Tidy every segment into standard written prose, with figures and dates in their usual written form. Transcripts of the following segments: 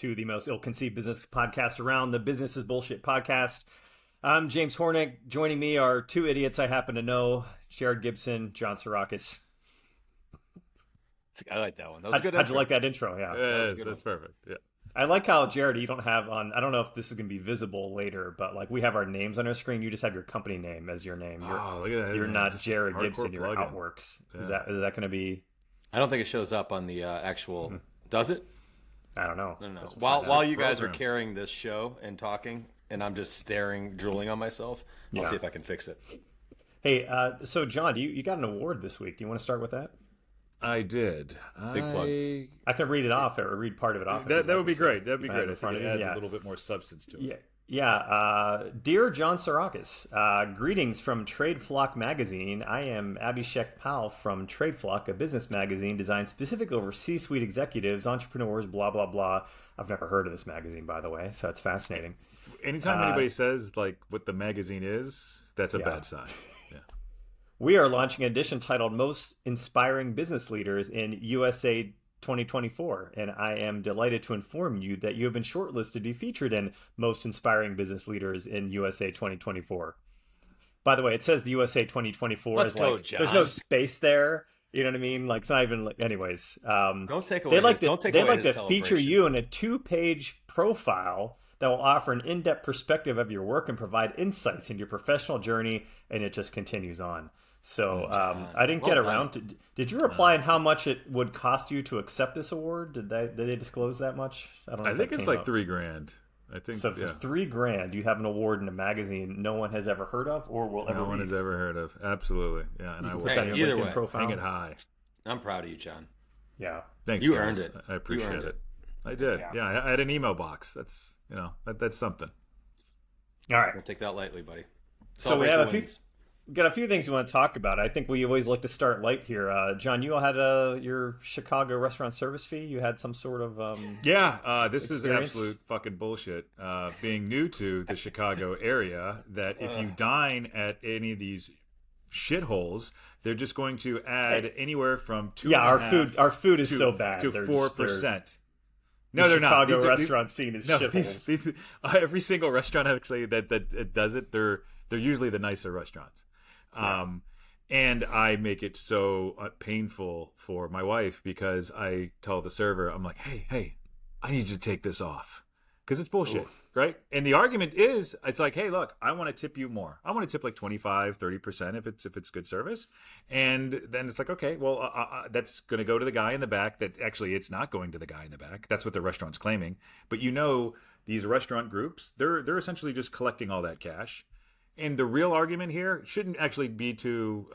to the most ill-conceived business podcast around, the Business is Bullshit podcast. I'm James Hornick. Joining me are two idiots I happen to know, Jared Gibson, Jon Tsourakis. I like that one. That was a good How'd intro. you like that intro? Yeah, that's perfect. Yeah. I like how, Jared, you don't have on, I don't know if this is going to be visible later, but like we have our names on our screen. You just have your company name as your name. Look at that. You're not Jared Gibson, you're plug-in. Outworks. Yeah. Is that going to be? I don't think it shows up on the actual. Does it? I don't know. No. Let's While find out. you guys are Program. carrying this show and talking, and I'm just staring, drooling on myself, I'll Yeah. see if I can fix it. Hey, so John, you got an award this week. Do you want to start with that? I did. Big plug. I can read it off or read part of it off. That would be great. That'd be If I have great. it I in front think of it you, adds yeah. a little bit more substance to it. Yeah. Dear Jon Tsourakis, greetings from Trade Flock magazine. I am Abhishek Pal from Trade Flock, a business magazine designed specifically over C-suite executives, entrepreneurs, blah, blah, blah. I've never heard of this magazine, by the way, so it's fascinating. Anytime anybody says like what the magazine is, that's a Yeah. bad sign. Yeah. We are launching an edition titled Most Inspiring Business Leaders in USA 2024, and I am delighted to inform you that you have been shortlisted to be featured in Most Inspiring Business Leaders in USA 2024. By the way, it says the USA 2024 Let's is go, like John. there's no space there. You know what I mean? Like it's not even like. Anyways, Don't take away. they like his, don't take they away like his to feature celebration. you in a 2-page profile that will offer an in-depth perspective of your work and provide insights into your professional journey, and it just continues on. So I didn't get Well around to. Did you reply on how much it would cost you to accept this award? Did they disclose that much? I don't know. I if think that it's came like up. $3,000. I think So for yeah. $3,000, you have an award in a magazine no one has ever heard of or will ever No one read. has ever heard of. Absolutely. Yeah, and I Put will that in your either LinkedIn way, profile. hang it high. I'm proud of you, John. Yeah. Thanks. You guys. earned it. I appreciate You earned it. I did. Yeah. Yeah, I had an email box. That's that's something. All right. Don't take that lightly, buddy. So we have a Celebrate few. Got a few things we want to talk about. I think we always like to start light here. John, you all had your Chicago restaurant service fee. You had some sort of Yeah, this is experience? absolute fucking bullshit. Being new to the Chicago area, that if you dine at any of these shitholes, they're just going to add anywhere from two. yeah. and a half Our food is to, so bad. to They're 4%. The No, they're not. Chicago These are- restaurant scene is No, shitholes. these, every single restaurant actually that does it, they're usually the nicer restaurants. And I make it so painful for my wife because I tell the server, I'm like, hey, I need you to take this off because it's bullshit, right? And the argument is, it's like, hey, look, I want to tip you more. I want to tip like 25, 30% if it's good service. And then it's like, okay, well, that's going to go to the guy in the back. That actually, it's not going to the guy in the back. That's what the restaurant's claiming. But these restaurant groups, they're essentially just collecting all that cash. And the real argument here shouldn't actually be to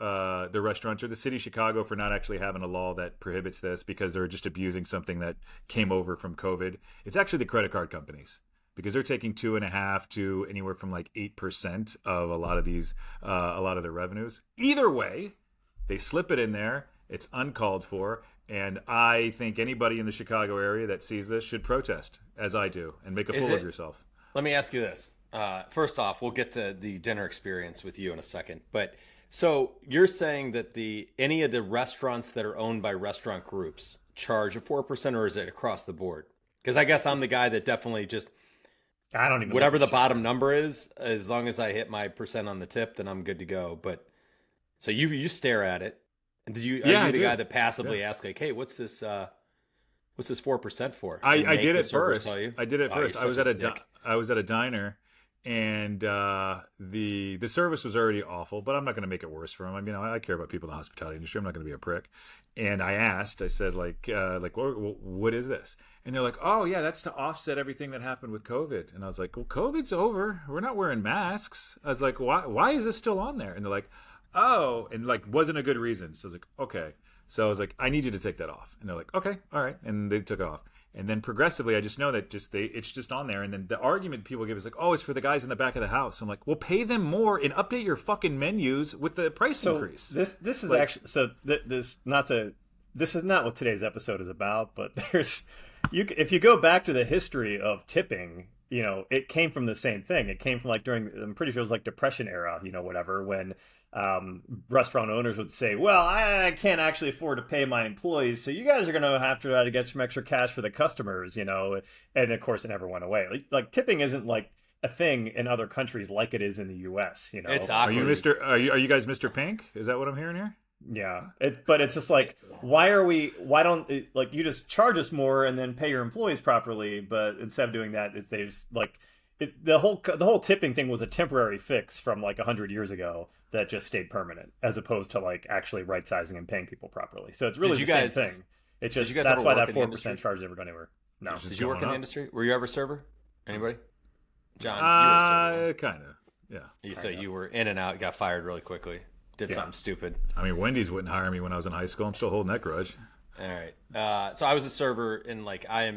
the restaurants or the city of Chicago for not actually having a law that prohibits this because they're just abusing something that came over from COVID. It's actually the credit card companies because they're taking 2.5% to anywhere from like 8% of a lot of their revenues. Either way, they slip it in there. It's uncalled for. And I think anybody in the Chicago area that sees this should protest, as I do, and make a fool of yourself. Let me ask you this. First off, we'll get to the dinner experience with you in a second. But so you're saying that any of the restaurants that are owned by restaurant groups charge a 4%, or is it across the board? Because I guess I'm the guy that definitely just I don't even whatever know the bottom number is, as long as I hit my percent on the tip, then I'm good to go. But so you stare at it, and are you I the do. guy that passively asks like, hey, what's this 4% for? I And make did the it server first. tell you? I did it Oh, first. you're I was such at a dick. I was at a diner, and the service was already awful. But I'm not going to make it worse for them. I mean, I care about people in the hospitality industry. I'm not going to be a prick. And I said, what is this? And they're like, oh yeah, that's to offset everything that happened with COVID. And I was like, well, COVID's over. We're not wearing masks. I was like, why is this still on there? And they're like, oh, and like wasn't a good reason. So I was like, okay. So I was like, I need you to take that off. And they're like, okay, all right. And they took it off. And then progressively, I just know that it's just on there. And then the argument people give is like, oh, it's for the guys in the back of the house. I'm like, well, pay them more and update your fucking menus with the price increase. This is Like- actually this is not what today's episode is about, but if you go back to the history of tipping, it came from the same thing. It came from like I'm pretty sure it was like Depression era, whatever, when restaurant owners would say, well, I can't actually afford to pay my employees, so you guys are going to have to try to get some extra cash for the customers, you know. And of course, it never went away. Like tipping isn't like a thing in other countries like it is in the U.S., you know. It's Are you awkward. Are you guys Mr. Pink? Is that what I'm hearing here? Yeah, but it's just like, why don't like you just charge us more and then pay your employees properly? But instead of doing that, they just like the whole tipping thing was a temporary fix from like 100 years ago that just stayed permanent, as opposed to like actually right sizing and paying people properly. So it's really the same thing. It's just that's why that 4% charge never go anywhere. No, Did you work in the industry? Were you ever a server? Anybody? John, you were a server. Kind of. Yeah. So you were in and out, got fired really quickly. Did something stupid. I mean, Wendy's wouldn't hire me when I was in high school. I'm still holding that grudge. All right. So I was a server, and like I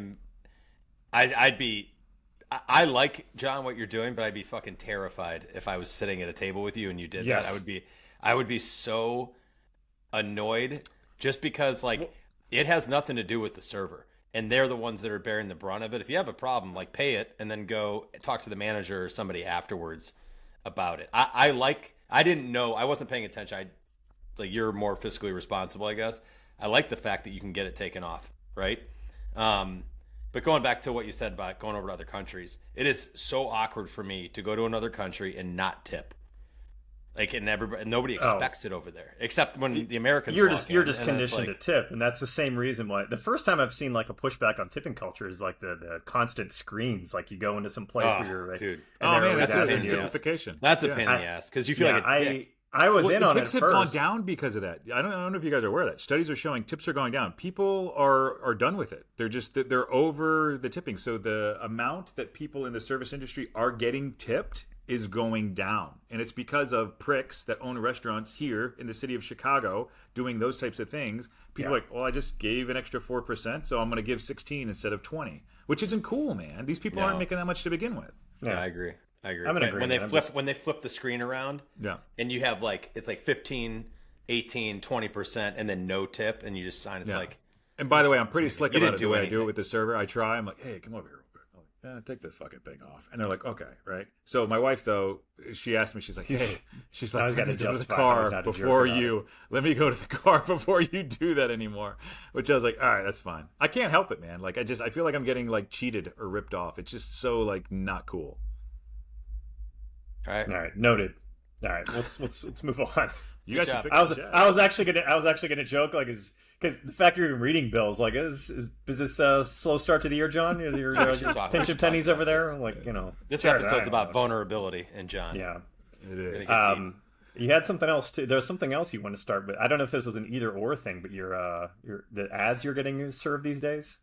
like, John, what you're doing, but I'd be fucking terrified if I was sitting at a table with you and you did that. I would be so annoyed, just because like it has nothing to do with the server, and they're the ones that are bearing the brunt of it. If you have a problem, like pay it and then go talk to the manager or somebody afterwards about it. I didn't know. I wasn't paying attention. Like, you're more fiscally responsible, I guess. I like the fact that you can get it taken off, right? But going back to what you said about going over to other countries, it is so awkward for me to go to another country and not tip. Like, and nobody expects it over there, except when the Americans. You're just conditioned to tip, and that's the same reason why. The first time I've seen like a pushback on tipping culture is like the constant screens. Like you go into some place where you're like, dude. That's typification. That's a pain in the ass, because you feel like I was in on it first. Tips have gone down because of that. I don't know if you guys are aware of that. Studies are showing tips are going down. People are done with it. They're over the tipping. So the amount that people in the service industry are getting tipped is going down. And it's because of pricks that own restaurants here in the city of Chicago doing those types of things. People are like, well, I just gave an extra 4%, so I'm going to give 16 instead of 20, which isn't cool, man. These people aren't making that much to begin with. Yeah, I agree. I'm in agreement. When they flip the screen around, and you have like, it's like 15, 18, 20%, and then no tip, and you just sign. It's like. And by the way, I'm pretty slick about it. The way I do it with the server, I try. I'm like, hey, come over here. Take this fucking thing off. And they're like, okay, right? So my wife, though, she asked me, she's like, hey, she's like, let me go to the car before you, let me go to the car before you do that anymore. Which I was like, all right, that's fine. I can't help it, man. Like, I feel like I'm getting like cheated or ripped off. It's just so like not cool. All right, noted. All right, let's move on. You guys, I was actually gonna joke, like, because the fact you're even reading bills, like, is this a slow start to the year, John? Is your pinching pennies over there? Like, you know, this episode's about vulnerability and John. Yeah, it is. You had something else too. There's something else you want to start with. I don't know if this was an either or thing, but the ads you're getting served these days.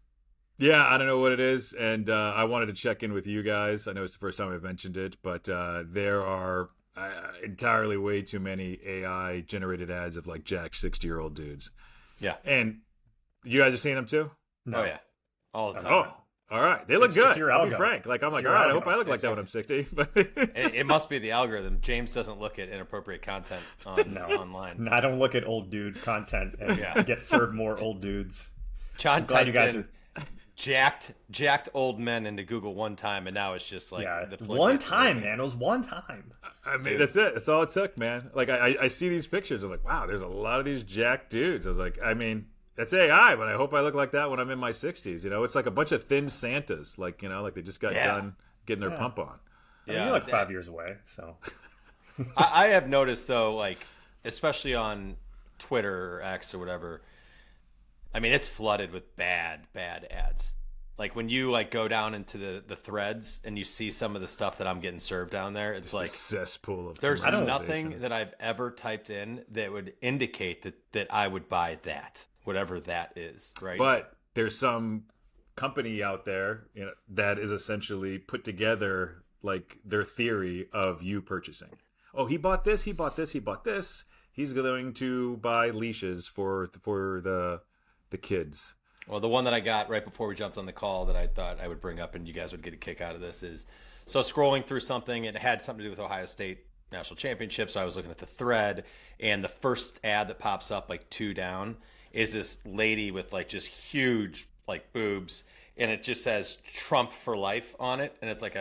Yeah, I don't know what it is, and I wanted to check in with you guys. I know it's the first time I've mentioned it, but there are entirely way too many AI-generated ads of like jacked 60-year-old dudes. Yeah. And you guys are seeing them too? No. Oh, yeah. All the time. Oh, all right. They look good. It's your I'll algo. be frank. Like, I'm like, all right, I hope I look like that when I'm 60. But it must be the algorithm. James doesn't look at inappropriate content online. No, I don't look at old dude content and get served more old dudes. John typed in jacked old men into Google one time, and now it's just like one time, man. It was one time. I mean, that's it. That's all it took, man. Like, I see these pictures. I'm like, wow, there's a lot of these jacked dudes. I was like, I mean, that's AI, but I hope I look like that when I'm in my 60s. You know, it's like a bunch of thin Santas. Like, you know, like they just got done getting their pump on. I mean, you're like 5 years away, so. I have noticed, though, like, especially on Twitter or X or whatever, I mean, it's flooded with bad ads. Like, when you like go down into the threads and you see some of the stuff that I'm getting served down there, it's just like a cesspool of. There's nothing that I've ever typed in that would indicate that I would buy that, whatever that is, right? But there's some company out there, you know, that is essentially put together like their theory of you purchasing. Oh, he bought this. He bought this. He bought this. He's going to buy leashes for the kids. Well, the one that I got right before we jumped on the call that I thought I would bring up and you guys would get a kick out of this is, so scrolling through something, it had something to do with Ohio State National Championship. So I was looking at the thread, and the first ad that pops up like 2 down is this lady with like just huge like boobs, and it just says Trump for life on it. And it's like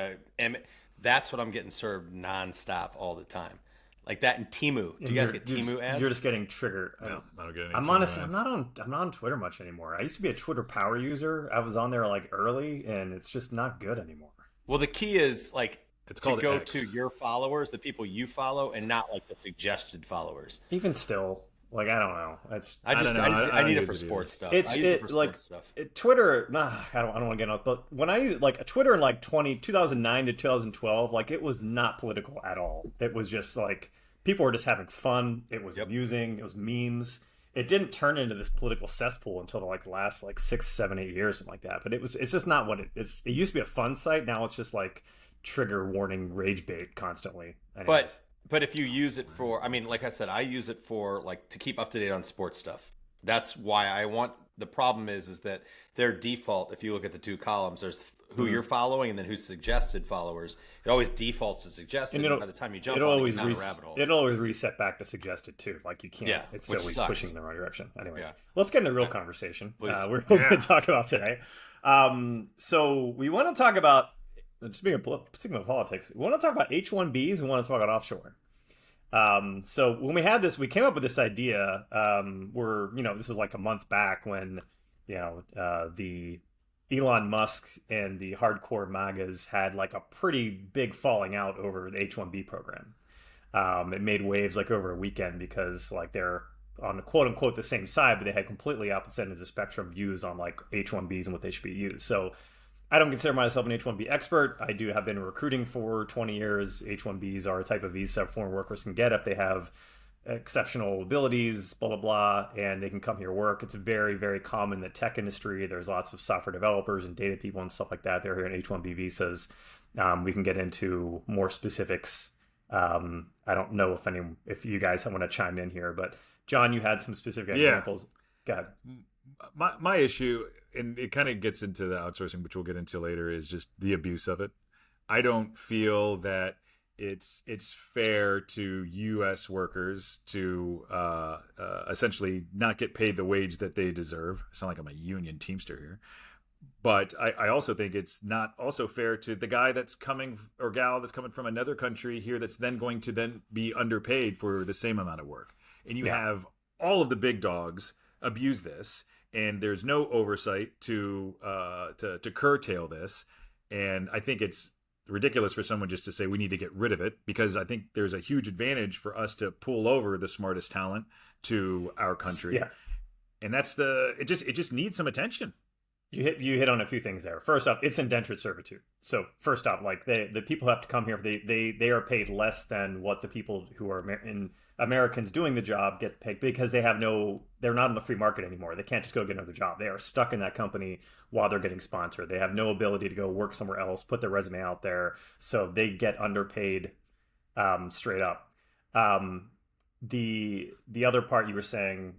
that's what I'm getting served nonstop all the time. like that and Temu. Do you guys get Temu ads? You're just getting triggered. No, I don't get any. I'm Temu honestly, ads. I'm not on Twitter much anymore. I used to be a Twitter power user. I was on there like early, and it's just not good anymore. Well, the key is like It's to called go X. to your followers, the people you follow, and not like the suggested followers. Even still, like I don't know. It's I don't know. I I don't need it use for it either. sports stuff. It's I use it for like sports stuff. Twitter. Nah, I don't want to get off. But when I like Twitter in like 2009 to 2012, like it was not political at all. It was just like people were just having fun. It was amusing. It was memes. It didn't turn into this political cesspool until the like last like 6, 7, 8 years, something like that. But it's just not what it is. It used to be a fun site. Now it's just like trigger warning rage bait constantly. Anyways. But if you use it for, I mean, like I said, I use it for like to keep up to date on sports stuff. That's why I want. The problem is that their default, if you look at the two columns, there's who you're following and then who's suggested followers. It always defaults to suggested. And by the time you jump on it, down a rabbit hole. It'll always reset back to suggested too. Like you can't. Yeah, it's which always sucks. pushing in the wrong direction. Anyways, Yeah. let's get into real conversation. Please. We're going to talk about today. So we want to talk about speaking of politics. We want to talk about H-1Bs. We want to talk about offshore. So when we had this, we came up with this idea. This is like a month back when, the Elon Musk and the hardcore MAGAs had like a pretty big falling out over the H-1B program. It made waves like over a weekend because like they're on quote unquote the same side, but they had completely opposite ends of the spectrum views on like H-1Bs and what they should be used. So I don't consider myself an H-1B expert. I have been recruiting for 20 years. H-1Bs are a type of visa foreign workers can get if they have exceptional abilities, blah, blah, blah, and they can come here work. It's very, very common in the tech industry. There's lots of software developers and data people and stuff like that. They're here in H-1B visas. We can get into more specifics. I don't know if you guys want to chime in here, but Jon, you had some specific examples. Go ahead. My issue, and it kind of gets into the outsourcing, which we'll get into later, is just the abuse of it. I don't feel that it's fair to U.S. workers to essentially not get paid the wage that they deserve. I sound like I'm a union teamster here. But I also think it's not also fair to the guy that's coming or gal that's coming from another country here that's then going to then be underpaid for the same amount of work. And you have all of the big dogs abuse this, and there's no oversight to curtail this. And I think it's ridiculous for someone just to say we need to get rid of it, because I think there's a huge advantage for us to pull over the smartest talent to our country. Yeah. And that's it just needs some attention. You hit on a few things there. First off, it's indentured servitude. So first off, like the people who have to come here, they are paid less than what the people who are Americans doing the job get paid, because they're not in the free market anymore. They can't just go get another job. They are stuck in that company while they're getting sponsored. They have no ability to go work somewhere else, put their resume out there. So they get underpaid straight up. The other part you were saying,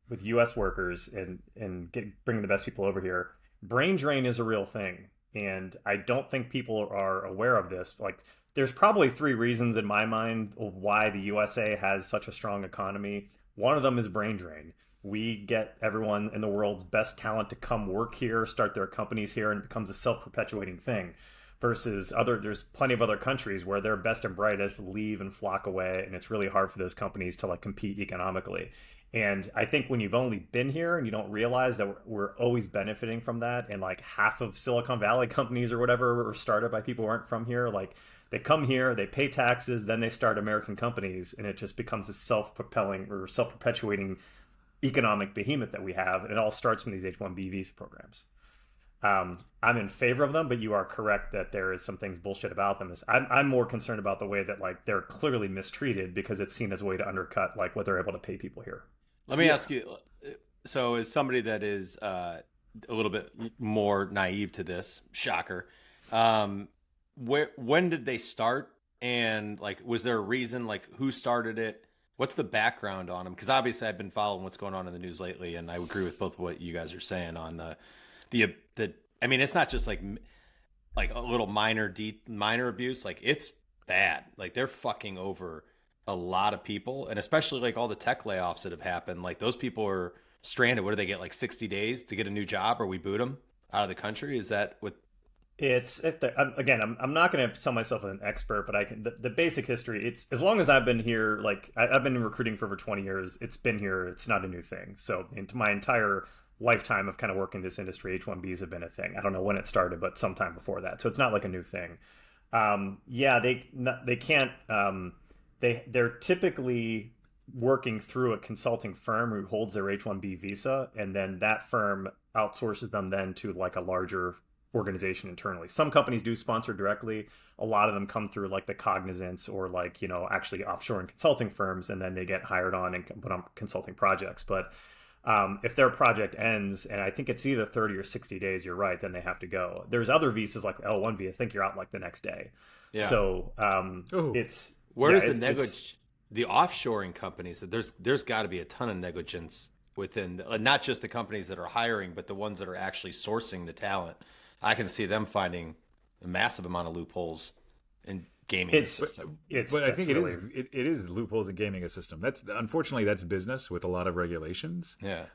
with U.S. workers and bringing the best people over here, brain drain is a real thing. And I don't think people are aware of this. Like, there's probably 3 reasons in my mind of why the USA has such a strong economy. One of them is brain drain. We get everyone in the world's best talent to come work here, start their companies here, and it becomes a self-perpetuating thing. Versus there's plenty of other countries where their best and brightest leave and flock away, and it's really hard for those companies to like compete economically. And I think when you've only been here and you don't realize that we're always benefiting from that, and like half of Silicon Valley companies or whatever were started by people who aren't from here, like they come here, they pay taxes, then they start American companies, and it just becomes a self-propelling or self-perpetuating economic behemoth that we have. And it all starts from these H-1B visa programs. I'm in favor of them, but you are correct that there is some things bullshit about them. I'm more concerned about the way that like they're clearly mistreated, because it's seen as a way to undercut like what they're able to pay people here. Let me ask you, so as somebody that is a little bit more naive to this, shocker, when did they start? And like, was there a reason, like who started it? What's the background on them? Because obviously I've been following what's going on in the news lately, and I agree with both what you guys are saying on the I mean, it's not just like a little minor abuse. Like, it's bad. Like, they're fucking over a lot of people, and especially like all the tech layoffs that have happened. Like, those people are stranded. What do they get? Like 60 days to get a new job, or we boot them out of the country? Is that what? Again, I'm not going to sell myself as an expert, but I can the basic history. It's as long as I've been here, like I've been recruiting for over 20 years. It's been here. It's not a new thing. So into my entire lifetime of kind of working this industry, H-1Bs have been a thing. I don't know when it started, but sometime before that. So it's not like a new thing. Yeah, they can't. They're typically working through a consulting firm who holds their H-1B visa, and then that firm outsources them then to like a larger organization internally. Some companies do sponsor directly. A lot of them come through like the Cognizants or like, actually offshoring consulting firms, and then they get hired on and put on consulting projects. But if their project ends, and I think it's either 30 or 60 days, you're right, then they have to go. There's other visas like L1B, I think you're out like the next day. Yeah. So it's... Where's the offshoring companies? There's got to be a ton of negligence within, not just the companies that are hiring, but the ones that are actually sourcing the talent. I can see them finding a massive amount of loopholes in gaming the system. But I think really... it is loopholes in gaming a system. Unfortunately that's business with a lot of regulations. Yeah.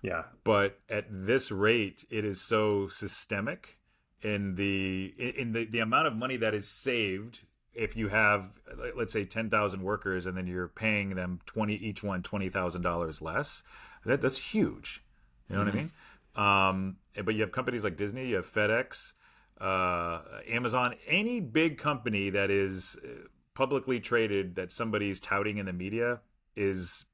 But at this rate, it is so systemic in the amount of money that is saved. If you have, let's say, 10,000 workers, and then you're paying them each one $20,000 less, that's huge. You know what I mean? But you have companies like Disney, you have FedEx, Amazon, any big company that is publicly traded that somebody's touting in the media is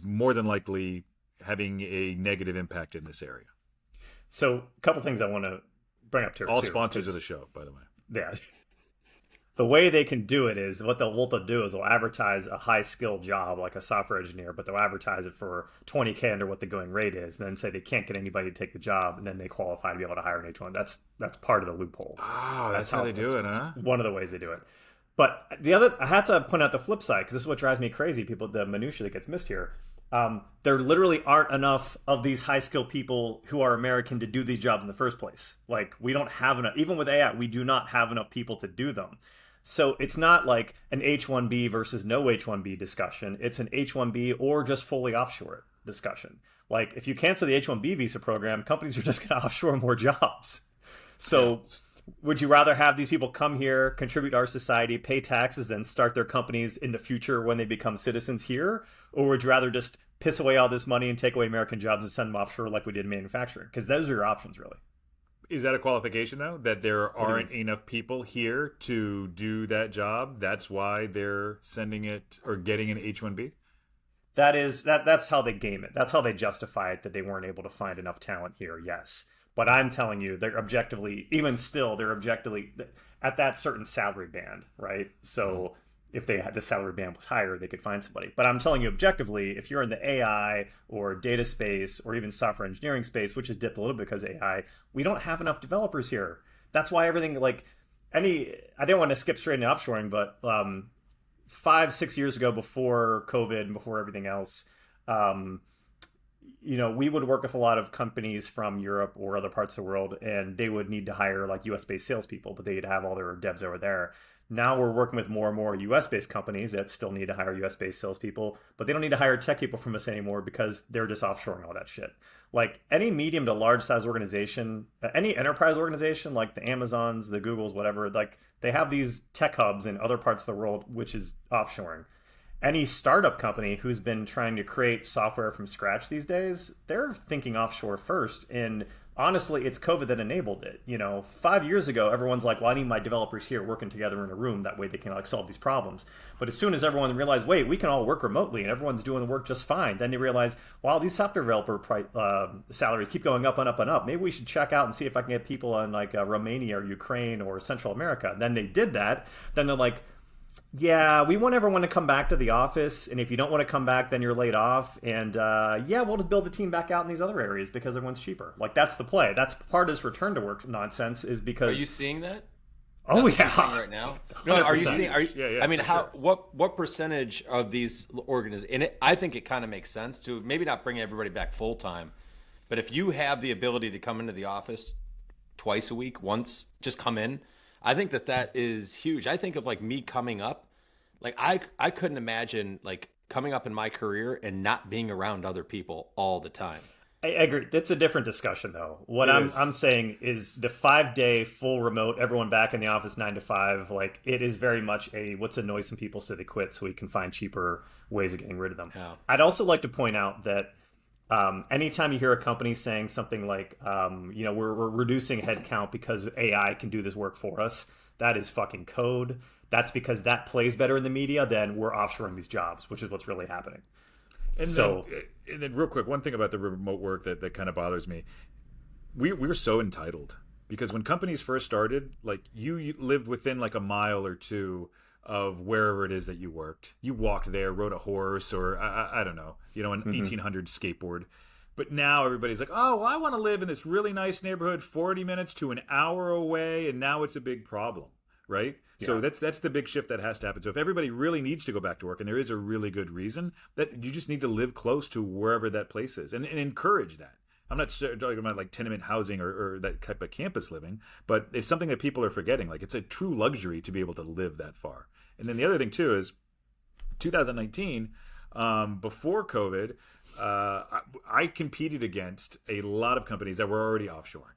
more than likely having a negative impact in this area. So a couple things I want to bring up to all sponsors of the show, by the way. Yeah. The way they can do it is what they'll do is they'll advertise a high skill job like a software engineer, but they'll advertise it for $20K under what the going rate is, and then say they can't get anybody to take the job, and then they qualify to be able to hire an H1. That's part of the loophole. Oh, that's how they do it, huh? One of the ways they do it. But I have to point out the flip side, because this is what drives me crazy. The minutia that gets missed here. There literally aren't enough of these high skilled people who are American to do these jobs in the first place. Like, we don't have enough. Even with AI, we do not have enough people to do them. So it's not like an H-1B versus no H-1B discussion. It's an H-1B or just fully offshore discussion. Like, if you cancel the H-1B visa program, companies are just going to offshore more jobs. So would you rather have these people come here, contribute to our society, pay taxes, and start their companies in the future when they become citizens here? Or would you rather just piss away all this money and take away American jobs and send them offshore like we did in manufacturing? Because those are your options, really. Is that a qualification, though, that there aren't enough people here to do that job? That's why they're sending it or getting an H-1B? That's how they game it. That's how they justify it, that they weren't able to find enough talent here, yes. But I'm telling you, they're objectively at that certain salary band, right? So if the salary band was higher, they could find somebody. But I'm telling you objectively, if you're in the AI or data space or even software engineering space, which has dipped a little bit because of AI, we don't have enough developers here. That's why everything I didn't want to skip straight into offshoring, but 5-6 years ago, before COVID and before everything else, we would work with a lot of companies from Europe or other parts of the world, and they would need to hire like US-based salespeople, but they'd have all their devs over there. Now we're working with more and more US-based companies that still need to hire US-based salespeople, but they don't need to hire tech people from us anymore because they're just offshoring all that shit. Like any medium to large size organization, any enterprise organization like the Amazons, the Googles, whatever, like they have these tech hubs in other parts of the world, which is offshoring. Any startup company who's been trying to create software from scratch these days, they're thinking offshore first. And honestly, it's COVID that enabled it. 5 years ago, everyone's like, well, I need my developers here working together in a room. That way they can solve these problems. But as soon as everyone realized, wait, we can all work remotely and everyone's doing the work just fine, then they realize, wow, these software developer salaries keep going up and up and up. Maybe we should check out and see if I can get people in Romania or Ukraine or Central America. And then they did that. Then they're like, yeah, we want everyone to come back to the office, and if you don't want to come back, then you're laid off, and we'll just build the team back out in these other areas because everyone's cheaper. Like, that's the play. That's part of this return to work nonsense, is because... Are you seeing that? Oh, that's yeah. Right now? No, are you seeing... I mean, sure. what percentage of these organizations... And I think it kind of makes sense to maybe not bring everybody back full-time, but if you have the ability to come into the office twice a week, once, just come in... I think that is huge. I think of me coming up, I couldn't imagine coming up in my career and not being around other people all the time. I agree. That's a different discussion, though. What I'm saying is the 5-day full remote, everyone back in the office 9 to 5. Like, it is very much a let's annoy some people so they quit, so we can find cheaper ways of getting rid of them. Yeah. I'd also like to point out that anytime you hear a company saying something like, we're reducing headcount because AI can do this work for us, that is fucking code. That's because that plays better in the media than we're offshoring these jobs, which is what's really happening. And then real quick, one thing about the remote work that kind of bothers me, we were so entitled because when companies first started, like you lived within like a mile or two of wherever it is that you worked. You walked there, rode a horse, or I don't know, an 1800 skateboard. But now everybody's like, oh, well, I want to live in this really nice neighborhood 40 minutes to an hour away, and now it's a big problem, right? Yeah. So that's the big shift that has to happen. So if everybody really needs to go back to work, and there is a really good reason, that you just need to live close to wherever that place is and encourage that. I'm not talking about like tenement housing or that type of campus living, but it's something that people are forgetting. Like, it's a true luxury to be able to live that far. And then the other thing too is 2019, before COVID, I competed against a lot of companies that were already offshoring.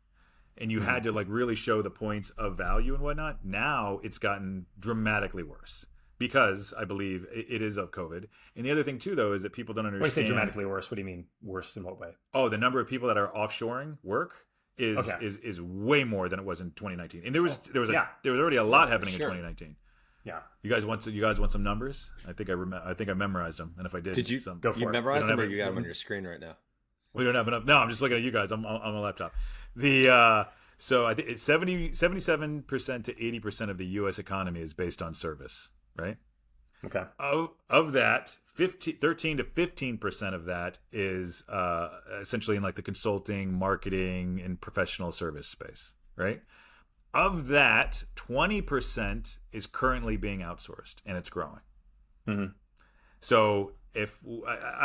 And you had to like really show the points of value and whatnot. Now it's gotten dramatically worse because I believe it is of COVID. And the other thing too, though, is that people don't understand. When you say dramatically worse, what do you mean worse in what way? Oh, the number of people that are offshoring work is way more than it was in 2019. And there was already a lot happening in 2019. Yeah. You guys want some numbers? I think I memorized them. And if I did, you go for it. Memorize them, or you got them on your screen right now? We don't have enough. No, I'm just looking at you guys. I'm on a laptop. So I think it's 77% to 80% of the U.S. economy is based on service, right? Okay. Of that, 13 to 15% of that is essentially in like the consulting, marketing, and professional service space, right? Of that, 20% is currently being outsourced, and it's growing. Mm-hmm. So if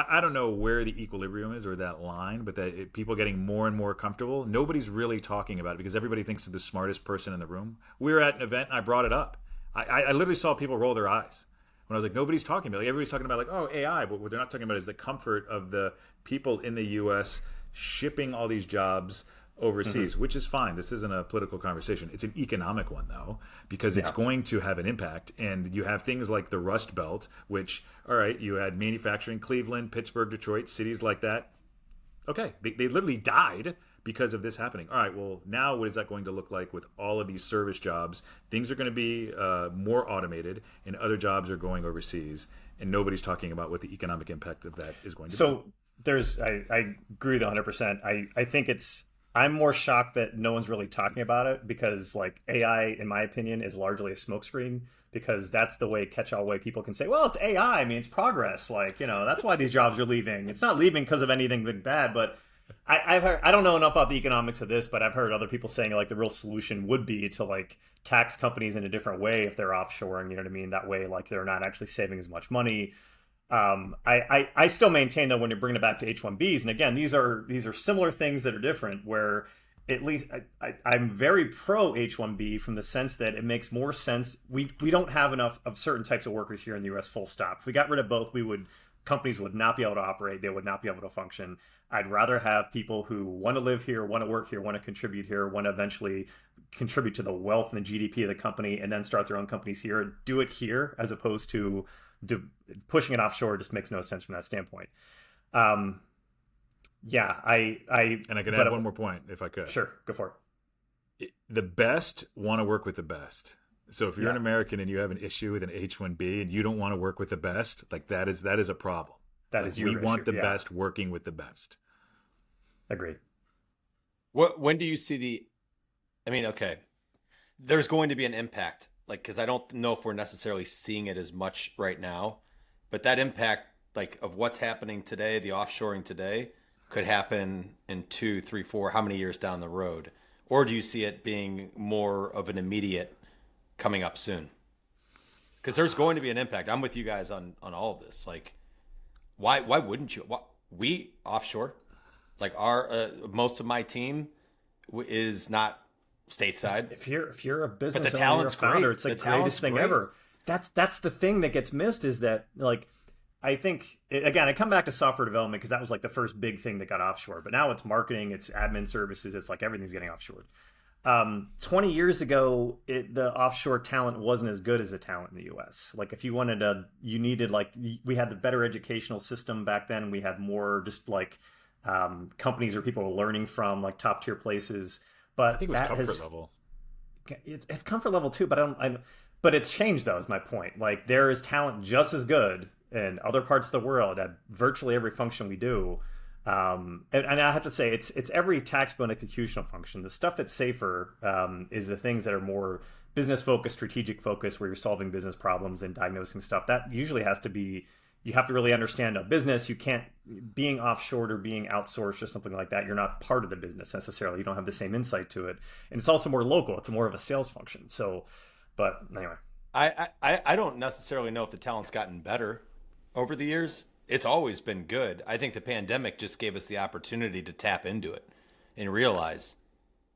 I don't know where the equilibrium is or that line, but that people getting more and more comfortable, nobody's really talking about it because everybody thinks they're the smartest person in the room. We were at an event and I brought it up. I literally saw people roll their eyes when I was like, nobody's talking about it. Like, everybody's talking about like, oh, AI, but what they're not talking about is the comfort of the people in the U.S. shipping all these jobs overseas, which is fine. This isn't a political conversation. It's an economic one, though, because it's going to have an impact. And you have things like the Rust Belt, which, all right, you had manufacturing, Cleveland, Pittsburgh, Detroit, cities like that. Okay, they literally died because of this happening. All right, well, now what is that going to look like with all of these service jobs? Things are going to be more automated, and other jobs are going overseas, and nobody's talking about what the economic impact of that is going to be. So I agree with 100%. I think I'm more shocked that no one's really talking about it because, like, AI, in my opinion, is largely a smokescreen because that's the catch-all way people can say, well, it's AI. I mean, it's progress. Like, that's why these jobs are leaving. It's not leaving because of anything big bad, but I've heard, I don't know enough about the economics of this, but I've heard other people saying, like, the real solution would be to, like, tax companies in a different way if they're offshoring, you know what I mean? That way, like, they're not actually saving as much money. I still maintain that when you're bringing it back to H-1Bs, and again, these are similar things that are different, where at least I'm very pro H-1B from the sense that it makes more sense. We don't have enough of certain types of workers here in the U.S. full stop. If we got rid of both, companies would not be able to operate. They would not be able to function. I'd rather have people who want to live here, want to work here, want to contribute here, want to eventually contribute to the wealth and the GDP of the company, and then start their own companies here, do it here, as opposed to pushing it offshore. Just makes no sense from that standpoint. And I can add one more point if I could. Sure, go for it. The best want to work with the best. So if you're an American and you have an issue with an H-1B and you don't want to work with the best, like that is a problem. We want the best working with the best. Agreed. When do you see okay, there's going to be an impact, like, because I don't know if we're necessarily seeing it as much right now, but that impact, like, of what's happening today, the offshoring today, could happen in 2, 3, 4, how many years down the road? Or do you see it being more of an immediate coming up soon? Because there's going to be an impact. I'm with you guys on all of this. Like, why wouldn't you? We offshore, like, our most of my team is not stateside. If you're a business owner, or a founder, it's like the greatest thing ever. That's the thing that gets missed, is that, like, I think again, I come back to software development because that was like the first big thing that got offshore. But now it's marketing, it's admin services, it's like everything's getting offshored. 20 years ago, the offshore talent wasn't as good as the talent in the U.S. Like if you wanted to, you needed like we had the better educational system back then. We had more just like companies where people were learning from like top tier places. But I think it was comfort level. It's comfort level too. But but it's changed though. Is my point. Like there is talent just as good in other parts of the world at virtually every function we do. And I have to say, it's every tactical and executional function. The stuff that's safer is the things that are more business focused, strategic focused, where you're solving business problems and diagnosing stuff. That usually has to be, you have to really understand a business. You can't, being offshored or being outsourced or something like that, you're not part of the business necessarily. You don't have the same insight to it. And it's also more local. It's more of a sales function. So, but anyway. I don't necessarily know if the talent's gotten better over the years. It's always been good. I think the pandemic just gave us the opportunity to tap into it and realize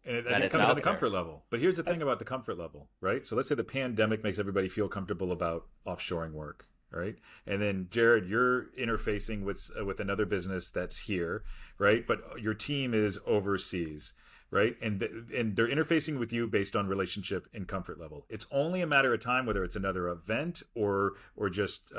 that it it's comes to out the there. comfort level. But here's the thing about the comfort level, right? So let's say the pandemic makes everybody feel comfortable about offshoring work, right? And then Jared, you're interfacing with another business that's here, right? But your team is overseas, right? And they're interfacing with you based on relationship and comfort level. It's only a matter of time whether it's another event or just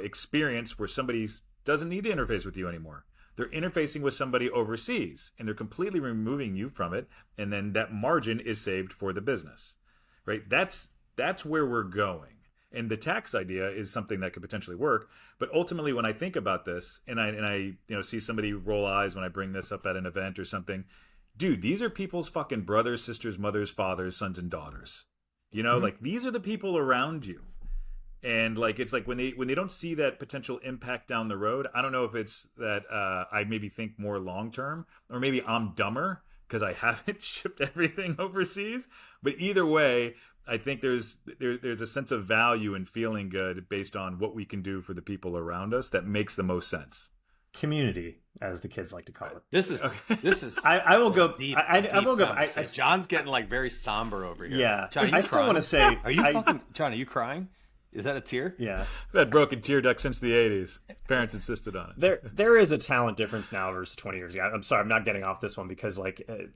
experience where somebody doesn't need to interface with you anymore. They're interfacing with somebody overseas and they're completely removing you from it, and then that margin is saved for the business, right? That's where we're going. And the tax idea is something that could potentially work. But ultimately, when I think about this and I see somebody roll eyes when I bring this up at an event or something, dude, these are people's fucking brothers, sisters, mothers, fathers, sons, and daughters. Like these are the people around you. And like it's like when they don't see that potential impact down the road, I don't know if it's that I maybe think more long term, or maybe I'm dumber because I haven't shipped everything overseas. But either way, I think there's a sense of value in feeling good based on what we can do for the people around us that makes the most sense. Community, as the kids like to call it. This is. I will go. Deep, I will go. John's getting like very somber over here. Yeah, John, I still want to say. Are you John? Are you crying? Is that a tear? Yeah, I've had broken tear ducts since the '80s. Parents insisted on it. There is a talent difference now versus 20 years ago. I'm sorry, I'm not getting off this one because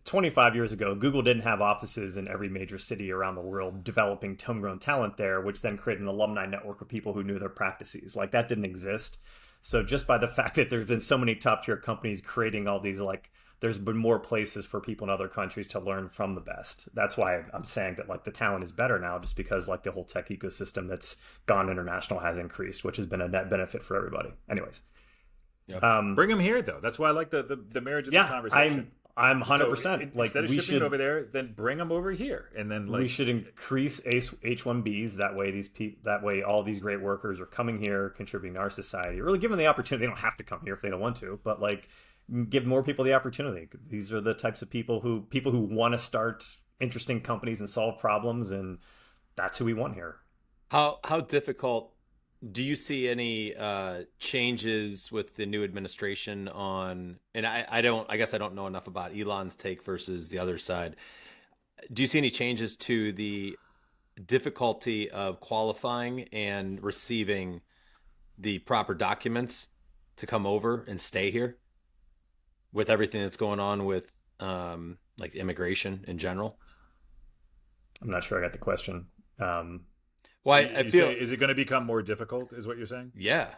25 years ago, Google didn't have offices in every major city around the world developing homegrown talent there, which then created an alumni network of people who knew their practices. Like that didn't exist. So just by the fact that there's been so many top tier companies creating all these, like there's been more places for people in other countries to learn from the best. That's why I'm saying that like the talent is better now, just because like the whole tech ecosystem that's gone international has increased, which has been a net benefit for everybody. Anyways. Yep. Bring them here though. That's why I like the marriage of this conversation. I'm 100%. So like instead of shipping it over there, then bring them over here, and then like we should increase H-1Bs. That way, all these great workers are coming here, contributing to our society. Really give them the opportunity. They don't have to come here if they don't want to, but like give more people the opportunity. These are the types of people who want to start interesting companies and solve problems, and that's who we want here. How difficult do you see any changes with the new administration on, and I guess I don't know enough about Elon's take versus the other side. Do you see any changes to the difficulty of qualifying and receiving the proper documents to come over and stay here with everything that's going on with like immigration in general? I'm not sure I got the question. Well, I feel is it going to become more difficult? Is what you're saying? Yeah.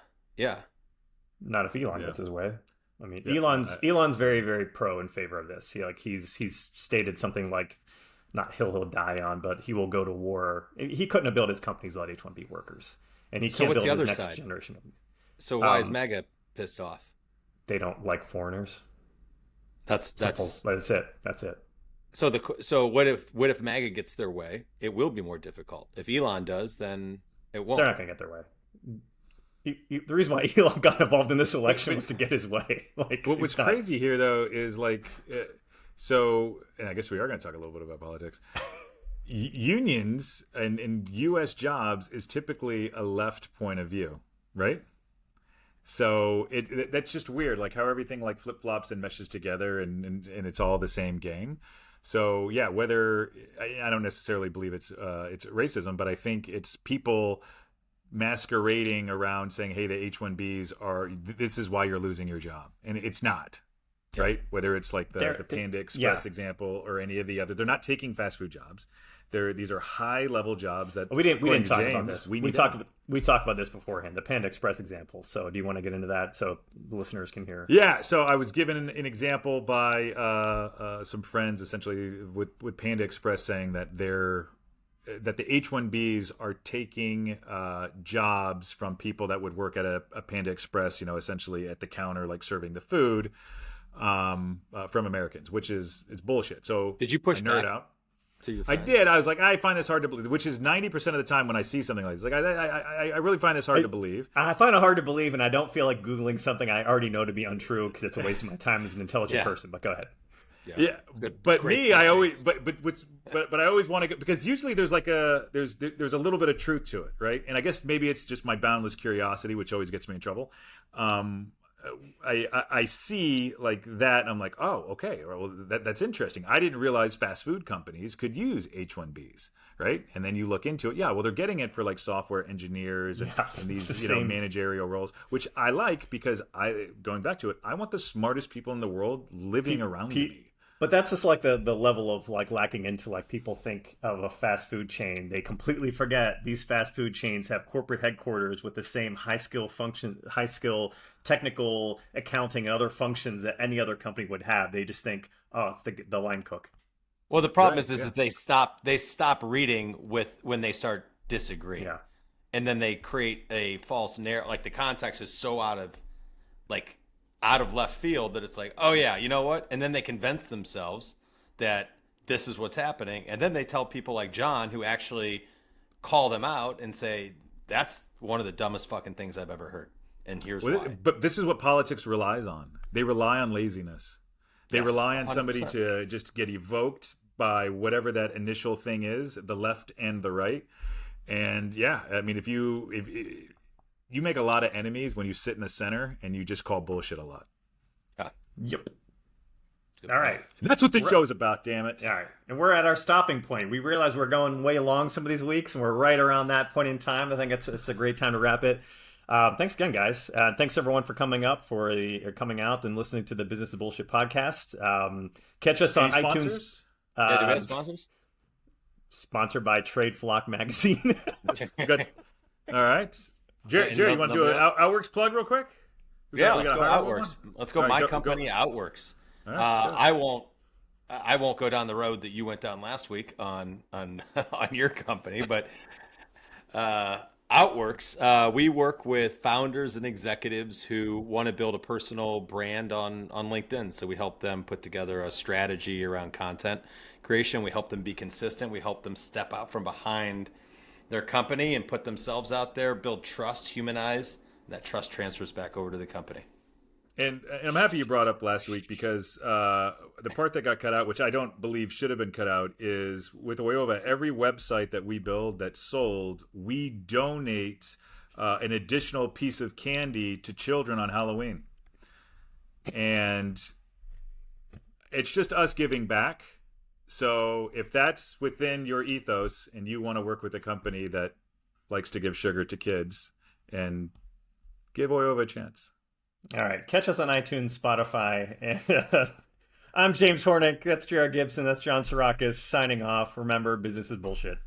Not if Elon gets his way. I mean, Elon's very, very pro in favor of this. He's stated something like, not he'll die on, but he will go to war. He couldn't have built his companies without H-1B workers, and he can't build his next generation companies. So why is MAGA pissed off? They don't like foreigners. That's it. That's it. So what if MAGA gets their way? It will be more difficult. If Elon does, then it won't. They're not going to get their way. The reason why Elon got involved in this election was to get his way. Like, what's crazy here, though, is like, and I guess we are going to talk a little bit about politics. Unions and U.S. jobs is typically a left point of view, right? So that's just weird, like how everything like flip flops and meshes together, and it's all the same game. So yeah, whether I don't necessarily believe it's racism, but I think it's people masquerading around saying, hey, the H-1Bs this is why you're losing your job. And it's not, right? Whether it's like the Panda Express example or any of the other, they're not taking fast food jobs. These are high level jobs that we didn't talk James, about this. We talked about this beforehand, the Panda Express example. So do you want to get into that so the listeners can hear? Yeah. So I was given an example by some friends, essentially with Panda Express, saying that that the H-1Bs are taking jobs from people that would work at a Panda Express, essentially at the counter, like serving the food, from Americans, which is bullshit. So did you push nerd back out? I did. I was like, I find this hard to believe, which is 90% of the time when I see something like this. Like, I really find this hard to believe. I find it hard to believe, and I don't feel like Googling something I already know to be untrue because it's a waste of my time as an intelligent person. But go ahead. Yeah. But me, I always, but I always want to go, because usually there's like there's a little bit of truth to it, right? And I guess maybe it's just my boundless curiosity, which always gets me in trouble. I see like that, and I'm like, oh, okay, well, that's interesting. I didn't realize fast food companies could use H-1Bs, right? And then you look into it, well, they're getting it for like software engineers and these managerial roles, which I like, because going back to it, I want the smartest people in the world living around me. But that's just like the level of like lacking into, like, people think of a fast food chain. They completely forget these fast food chains have corporate headquarters with the same high skill technical accounting and other functions that any other company would have. They just think, oh, it's the line cook. Well, the problem is that they stop reading when they start disagreeing. Yeah. And then they create a false narrative. Like, the context is so out of left field that it's like, oh yeah, you know what? And then they convince themselves that this is what's happening. And then they tell people like Jon, who actually call them out and say, that's one of the dumbest fucking things I've ever heard. And here's why. But this is what politics relies on. They rely on laziness. They rely on 100%. Somebody to just get evoked by whatever that initial thing is, the left and the right. And I mean, if you make a lot of enemies when you sit in the center and you just call bullshit a lot. Yep. All right. And that's what the show's about, damn it. All right. And we're at our stopping point. We realize we're going way long some of these weeks, and we're right around that point in time. I think it's a great time to wrap it. Thanks again, guys. Thanks everyone for coming out and listening to the Business is Bullshit podcast. Catch us on iTunes. Do we have sponsors? Sponsored by Trade Flock Magazine. Good. All right. Jared, you want to do an Outworks plug real quick? Let's go Outworks. Let's go. My company, Outworks. Right, I won't go down the road that you went down last week on your company, but Outworks. We work with founders and executives who want to build a personal brand on LinkedIn. So we help them put together a strategy around content creation. We help them be consistent. We help them step out from behind their company and put themselves out there, build trust, humanize. That trust transfers back over to the company. And I'm happy you brought up last week, because the part that got cut out, which I don't believe should have been cut out, is with Oyoba, every website that we build that's sold, we donate an additional piece of candy to children on Halloween. And it's just us giving back. So if that's within your ethos and you want to work with a company that likes to give sugar to kids, and give Oyoba a chance. All right. Catch us on iTunes, Spotify. And I'm James Hornick. That's Jared Gibson. That's Jon Tsourakis signing off. Remember, business is bullshit.